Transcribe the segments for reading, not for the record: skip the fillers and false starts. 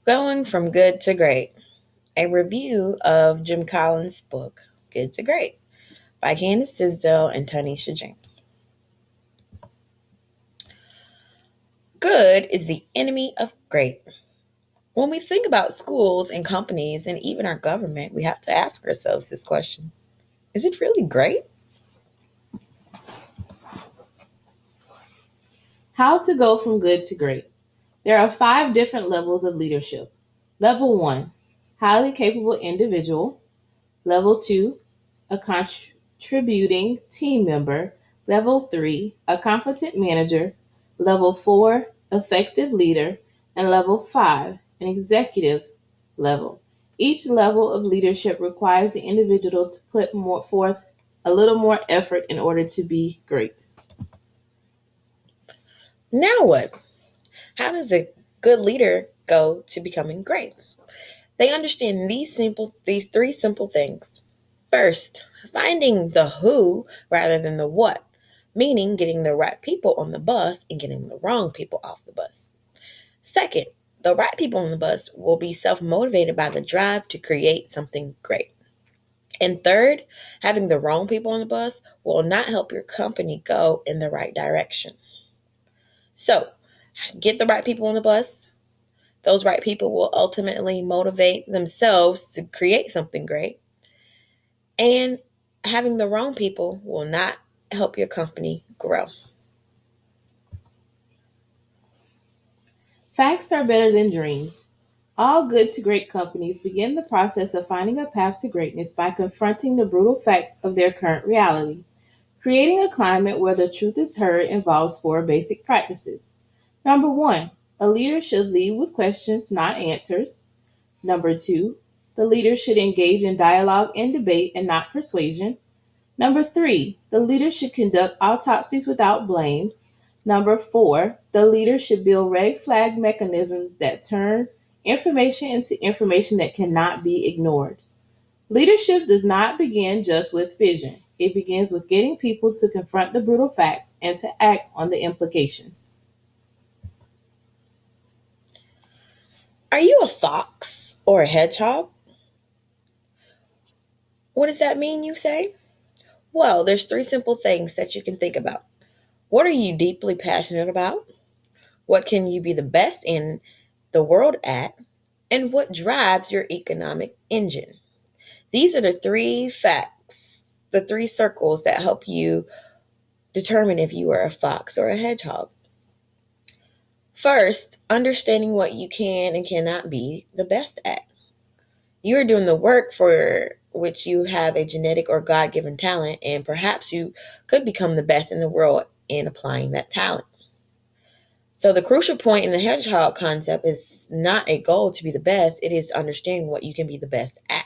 Going from Good to Great, a review of Jim Collins' book, Good to Great, by Candace Tisdale and Tanisha James. Good is the enemy of great. When we think about schools and companies and even our government, we have to ask ourselves this question. Is it really great? How to go from good to great. There are 5 different levels of leadership. Level 1, highly capable individual. Level 2, a contributing team member. Level 3, a competent manager. Level 4, effective leader. And level 5, an executive level. Each level of leadership requires the individual to put forth a little more effort in order to be great. Now what? How does a good leader go to becoming great? They understand these three simple things. First, finding the who rather than the what, meaning getting the right people on the bus and getting the wrong people off the bus. Second, the right people on the bus will be self-motivated by the drive to create something great. And third, having the wrong people on the bus will not help your company go in the right direction. So, get the right people on the bus. Those right people will ultimately motivate themselves to create something great. And having the wrong people will not help your company grow. Facts are better than dreams. All good to great companies begin the process of finding a path to greatness by confronting the brutal facts of their current reality. Creating a climate where the truth is heard involves 4 basic practices. Number 1, a leader should lead with questions, not answers. Number 2, the leader should engage in dialogue and debate and not persuasion. Number 3, the leader should conduct autopsies without blame. Number 4, the leader should build red flag mechanisms that turn information into information that cannot be ignored. Leadership does not begin just with vision. It begins with getting people to confront the brutal facts and to act on the implications. Are you a fox or a hedgehog? What does that mean, you say? Well, there's three simple things that you can think about. What are you deeply passionate about? What can you be the best in the world at? And what drives your economic engine? These are the three facts, the three circles that help you determine if you are a fox or a hedgehog. First, understanding what you can and cannot be the best at. You are doing the work for which you have a genetic or God given talent, and perhaps you could become the best in the world in applying that talent. So, the crucial point in the hedgehog concept is not a goal to be the best, it is understanding what you can be the best at.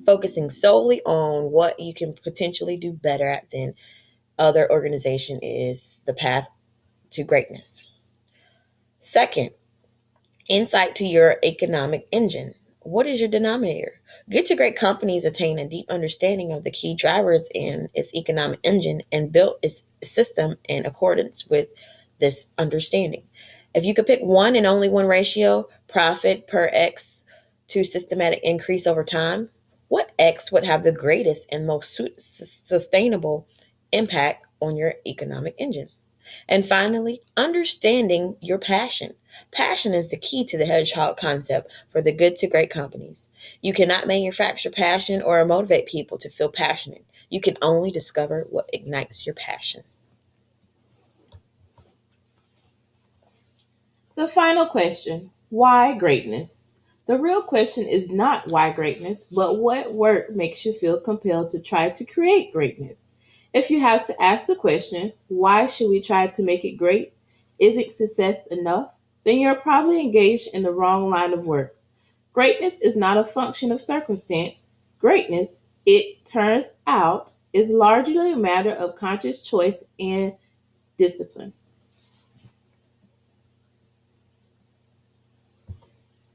Focusing solely on what you can potentially do better at than other organization is the path to greatness. Second, insight to your economic engine. What is your denominator? Good to great companies attain a deep understanding of the key drivers in its economic engine and built its system in accordance with this understanding. If you could pick one and only one ratio, profit per X to systematic increase over time, what X would have the greatest and most sustainable impact on your economic engine? And finally, understanding your passion. Passion is the key to the hedgehog concept for the good to great companies. You cannot manufacture passion or motivate people to feel passionate. You can only discover what ignites your passion. The final question, why greatness? The real question is not why greatness, but what work makes you feel compelled to try to create greatness? If you have to ask the question, why should we try to make it great? Isn't success enough? Then you're probably engaged in the wrong line of work. Greatness is not a function of circumstance. Greatness, it turns out, is largely a matter of conscious choice and discipline.